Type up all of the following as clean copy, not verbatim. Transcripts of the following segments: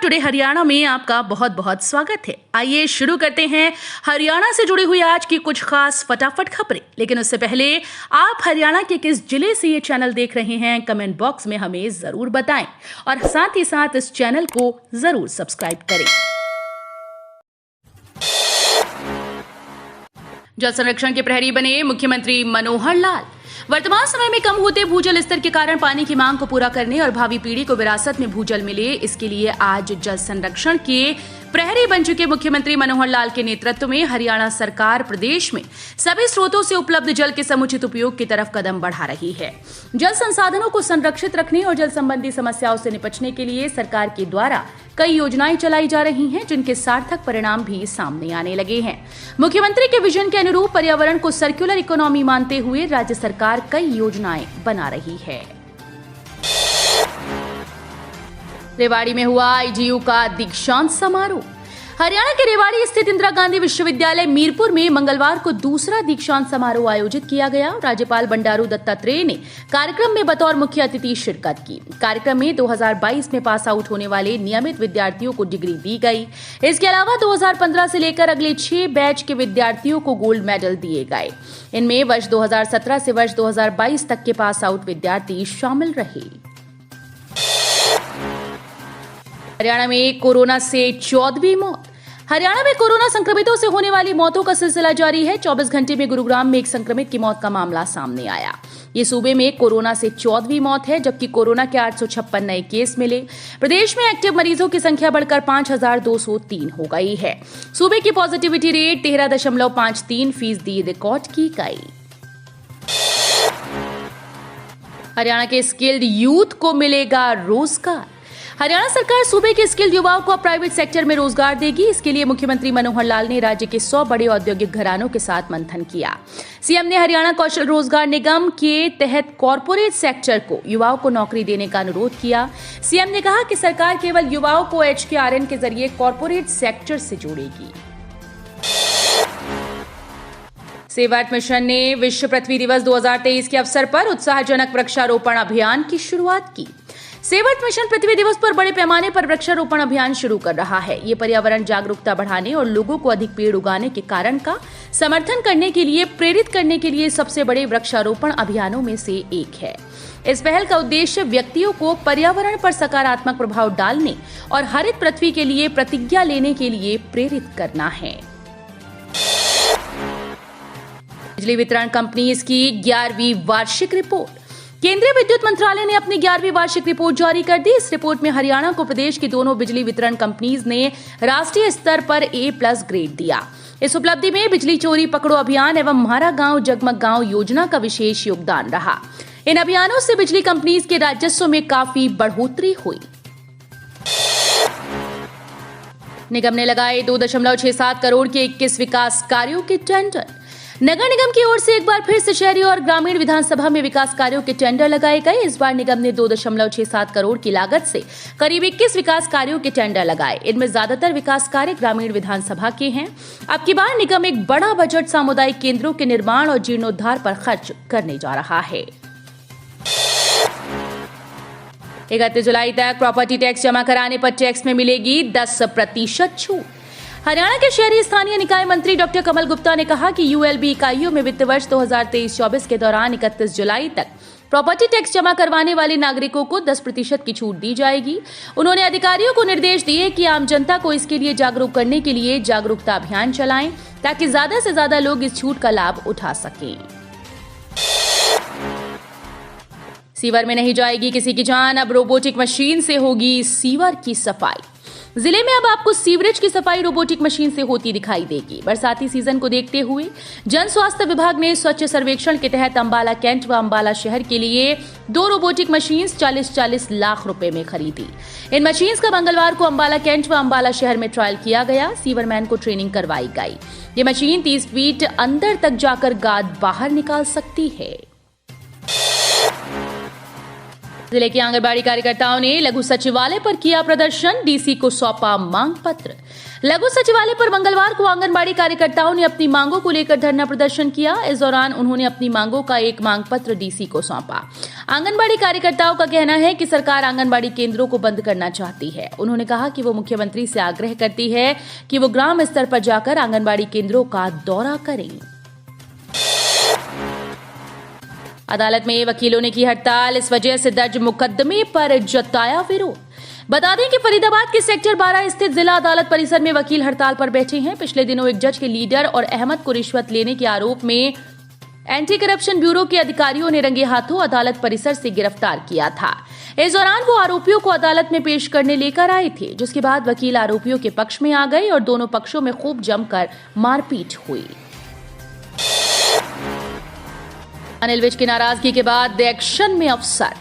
Today Haryana में आपका बहुत बहुत स्वागत है। आइए शुरू करते हैं हरियाणा से जुड़ी हुई आज की कुछ खास फटाफट खबरें। लेकिन उससे पहले आप हरियाणा के किस जिले से ये चैनल देख रहे हैं कमेंट बॉक्स में हमें जरूर बताएं और साथ ही साथ इस चैनल को जरूर सब्सक्राइब करें। जल संरक्षण के प्रहरी बने मुख्यमंत्री मनोहर लाल। वर्तमान समय में कम होते भूजल स्तर के कारण पानी की मांग को पूरा करने और भावी पीढ़ी को विरासत में भूजल मिले, इसके लिए आज जल संरक्षण के प्रहरी बन चुके मुख्यमंत्री मनोहर लाल के नेतृत्व में हरियाणा सरकार प्रदेश में सभी स्रोतों से उपलब्ध जल के समुचित उपयोग की तरफ कदम बढ़ा रही है। जल संसाधनों को संरक्षित रखने और जल संबंधी समस्याओं से निपटने के लिए सरकार के द्वारा कई योजनाएं चलाई जा रही हैं, जिनके सार्थक परिणाम भी सामने आने लगे हैं। मुख्यमंत्री के विजन के अनुरूप पर्यावरण को सर्कुलर इकोनॉमी मानते हुए राज्य सरकार कई योजनाएं बना रही है। रेवाड़ी में हुआ आईजीयू का दीक्षांत समारोह। हरियाणा के रेवाड़ी स्थित इंदिरा गांधी विश्वविद्यालय मीरपुर में मंगलवार को दूसरा दीक्षांत समारोह आयोजित किया गया। राज्यपाल बंडारू दत्तात्रेय ने कार्यक्रम में बतौर मुख्य अतिथि शिरकत की। कार्यक्रम में 2022 में पास आउट होने वाले नियमित विद्यार्थियों को डिग्री दी गई। इसके अलावा 2015 से लेकर अगले 6 बैच के विद्यार्थियों को गोल्ड मेडल दिए गए। इनमें वर्ष 2017 से वर्ष 2022 तक के पास आउट विद्यार्थी शामिल रहे। हरियाणा में कोरोना से 14वीं मौत। हरियाणा में कोरोना संक्रमितों से होने वाली मौतों का सिलसिला जारी है। 24 घंटे में गुरुग्राम में एक संक्रमित की मौत का मामला सामने आया। ये सूबे में कोरोना से 14वीं मौत है, जबकि कोरोना के 856 नए केस मिले। प्रदेश में एक्टिव मरीजों की संख्या बढ़कर 5203 हो गई है। सूबे की पॉजिटिविटी रेट 13.53% रिकॉर्ड की गई। हरियाणा के स्किल्ड यूथ को मिलेगा रोजगार। हरियाणा सरकार सूबे के स्किल्ड युवाओं को प्राइवेट सेक्टर में रोजगार देगी। इसके लिए मुख्यमंत्री मनोहर लाल ने राज्य के 100 बड़े औद्योगिक घरानों के साथ मंथन किया। सीएम ने हरियाणा कौशल रोजगार निगम के तहत कॉर्पोरेट सेक्टर को युवाओं को नौकरी देने का अनुरोध किया। सीएम ने कहा कि सरकार केवल युवाओं को HKRN के जरिए कॉर्पोरेट सेक्टर से जोड़ेगी। सेव अर्थ मिशन ने विश्व पृथ्वी दिवस 2023 के अवसर पर उत्साहजनक वृक्षारोपण अभियान की शुरुआत की। सेव अर्थ मिशन पृथ्वी दिवस पर बड़े पैमाने पर वृक्षारोपण अभियान शुरू कर रहा है। ये पर्यावरण जागरूकता बढ़ाने और लोगों को अधिक पेड़ उगाने के कारण का समर्थन करने के लिए प्रेरित करने के लिए सबसे बड़े वृक्षारोपण अभियानों में से एक है। इस पहल का उद्देश्य व्यक्तियों को पर्यावरण पर सकारात्मक प्रभाव डालने और हरित पृथ्वी के लिए प्रतिज्ञा लेने के लिए प्रेरित करना है। बिजली वितरण कंपनीज की 11वीं वार्षिक रिपोर्ट। केंद्रीय विद्युत मंत्रालय ने अपनी 11वीं वार्षिक रिपोर्ट जारी कर दी। इस रिपोर्ट में हरियाणा को प्रदेश की दोनों बिजली वितरण कंपनीज ने राष्ट्रीय स्तर पर A+ ग्रेड दिया। इस उपलब्धि में बिजली चोरी पकड़ो अभियान एवं हमारा गांव जगमग गांव योजना का विशेष योगदान रहा। इन अभियानों से बिजली कंपनीज के राजस्व में काफी बढ़ोतरी हुई। निगम ने लगाए 2.67 करोड़ के 21 विकास कार्यों के टेंडर। नगर निगम की ओर से एक बार फिर से शहरी और ग्रामीण विधानसभा में विकास कार्यों के टेंडर लगाए गए। इस बार निगम ने 2.67 करोड़ की लागत से करीब 21 विकास कार्यों के टेंडर लगाए। इनमें ज्यादातर विकास कार्य ग्रामीण विधानसभा के हैं। अब की बार निगम एक बड़ा बजट सामुदायिक केंद्रों के निर्माण और जीर्णोद्धार पर खर्च करने जा रहा है। 31 जुलाई तक प्रॉपर्टी टैक्स जमा कराने पर टैक्स में मिलेगी 10% छूट। हरियाणा के शहरी स्थानीय निकाय मंत्री डॉक्टर कमल गुप्ता ने कहा कि ULB इकाइयों में वित्त वर्ष 2023-24 के दौरान 31 जुलाई तक प्रॉपर्टी टैक्स जमा करवाने वाले नागरिकों को 10% की छूट दी जाएगी। उन्होंने अधिकारियों को निर्देश दिए कि आम जनता को इसके लिए जागरूक करने के लिए जागरूकता अभियान चलाएं, ताकि ज्यादा से ज्यादा लोग इस छूट का लाभ उठा सकें। सीवर में नहीं जाएगी किसी की जान, अब रोबोटिक मशीन से होगी सीवर की सफाई। जिले में अब आपको सीवरेज की सफाई रोबोटिक मशीन से होती दिखाई देगी। बरसाती सीजन को देखते हुए जन स्वास्थ्य विभाग ने स्वच्छ सर्वेक्षण के तहत अंबाला कैंट व अंबाला शहर के लिए 2 रोबोटिक मशीन 40-40 लाख रुपए में खरीदी। इन मशीन का मंगलवार को अंबाला कैंट व अंबाला शहर में ट्रायल किया गया। सीवरमैन को ट्रेनिंग करवाई गई। ये मशीन 30 फीट अंदर तक जाकर गाद बाहर निकाल सकती है। जिले के आंगनबाड़ी कार्यकर्ताओं ने लघु सचिवालय पर किया प्रदर्शन, डीसी को सौंपा मांग पत्र। लघु सचिवालय पर मंगलवार को आंगनबाड़ी कार्यकर्ताओं ने अपनी मांगों को लेकर धरना प्रदर्शन किया। इस दौरान उन्होंने अपनी मांगों का एक मांग पत्र डीसी को सौंपा। आंगनबाड़ी कार्यकर्ताओं का कहना है कि सरकार आंगनबाड़ी केंद्रों को बंद करना चाहती है। उन्होंने कहा कि वो मुख्यमंत्री से आग्रह करती है कि वो ग्राम स्तर पर जाकर आंगनबाड़ी केंद्रों का दौरा करें। अदालत में वकीलों ने की हड़ताल, इस वजह से दर्ज मुकदमे पर जताया विरोध। बता दें कि फरीदाबाद के सेक्टर 12 स्थित जिला अदालत परिसर में वकील हड़ताल पर बैठे हैं। पिछले दिनों एक जज के लीडर और अहमद को रिश्वत लेने के आरोप में एंटी करप्शन ब्यूरो के अधिकारियों ने रंगे हाथों अदालत परिसर से गिरफ्तार किया था। इस दौरान वो आरोपियों को अदालत में पेश करने लेकर आए थे, जिसके बाद वकील आरोपियों के पक्ष में आ गए और दोनों पक्षों में खूब जमकर मारपीट हुई। अनिल विज की नाराजगी के बाद एक्शन में अफसर।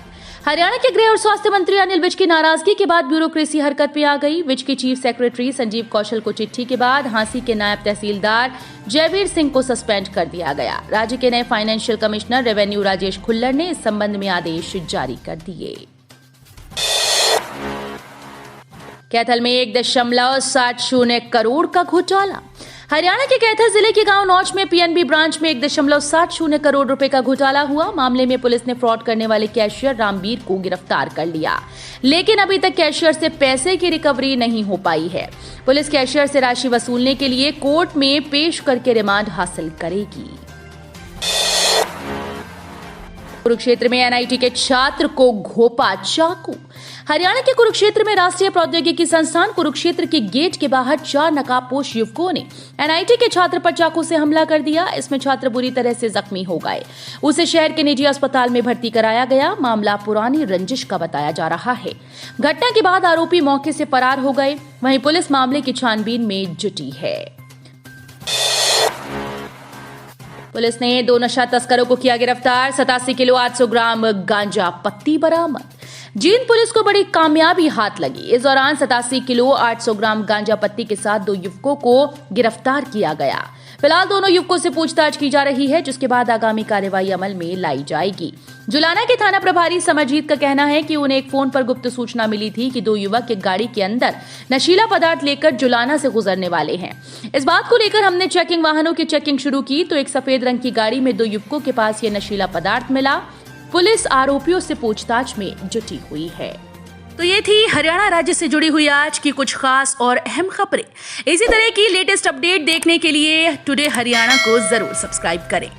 हरियाणा के गृह और स्वास्थ्य मंत्री अनिल विज की नाराजगी के बाद ब्यूरोक्रेसी हरकत में आ गई। विज के चीफ सेक्रेटरी संजीव कौशल को चिट्ठी के बाद हांसी के नायब तहसीलदार जयवीर सिंह को सस्पेंड कर दिया गया। राज्य के नए financial commissioner revenue Rajesh Khullar ने इस संबंध में आदेश जारी कर दिए। कैथल में 1.60 करोड़ का घोटाला। हरियाणा के कैथल जिले के गांव नौच में पीएनबी ब्रांच में 1.60 करोड़ रुपए का घोटाला हुआ। मामले में पुलिस ने फ्रॉड करने वाले कैशियर रामबीर को गिरफ्तार कर लिया, लेकिन अभी तक कैशियर से पैसे की रिकवरी नहीं हो पाई है। पुलिस कैशियर से राशि वसूलने के लिए कोर्ट में पेश करके रिमांड हासिल करेगी। कुरुक्षेत्र में एनआईटी के छात्र को घोंपा चाकू। हरियाणा के कुरुक्षेत्र में राष्ट्रीय प्रौद्योगिकी संस्थान कुरुक्षेत्र के गेट के बाहर 4 नकाबपोश युवकों ने एनआईटी के छात्र पर चाकू से हमला कर दिया। इसमें छात्र बुरी तरह से जख्मी हो गए। उसे शहर के निजी अस्पताल में भर्ती कराया गया। मामला पुरानी रंजिश का बताया जा रहा है। घटना के बाद आरोपी मौके से फरार हो गए। वहीं पुलिस मामले की छानबीन में जुटी है। पुलिस ने 2 नशा तस्करों को किया गिरफ्तार। 87 किलो 800 ग्राम गांजा पत्ती बरामद। जींद पुलिस को बड़ी कामयाबी हाथ लगी। इस दौरान 87 किलो 800 ग्राम गांजा पत्ती के साथ 2 युवकों को गिरफ्तार किया गया। फिलहाल दोनों युवकों से पूछताछ की जा रही है, जिसके बाद आगामी कार्रवाई अमल में लाई जाएगी। जुलाना के थाना प्रभारी समरजीत का कहना है कि उन्हें एक फोन पर गुप्त सूचना मिली थी कि 2 युवक एक गाड़ी के अंदर नशीला पदार्थ लेकर जुलाना से गुजरने वाले हैं। इस बात को लेकर हमने चेकिंग वाहनों की चेकिंग शुरू की तो एक सफेद रंग की गाड़ी में 2 युवकों के पास ये नशीला पदार्थ मिला। पुलिस आरोपियों से पूछताछ में जुटी हुई है। तो ये थी हरियाणा राज्य से जुड़ी हुई आज की कुछ खास और अहम खबरें। इसी तरह की लेटेस्ट अपडेट देखने के लिए टुडे हरियाणा को जरूर सब्सक्राइब करें।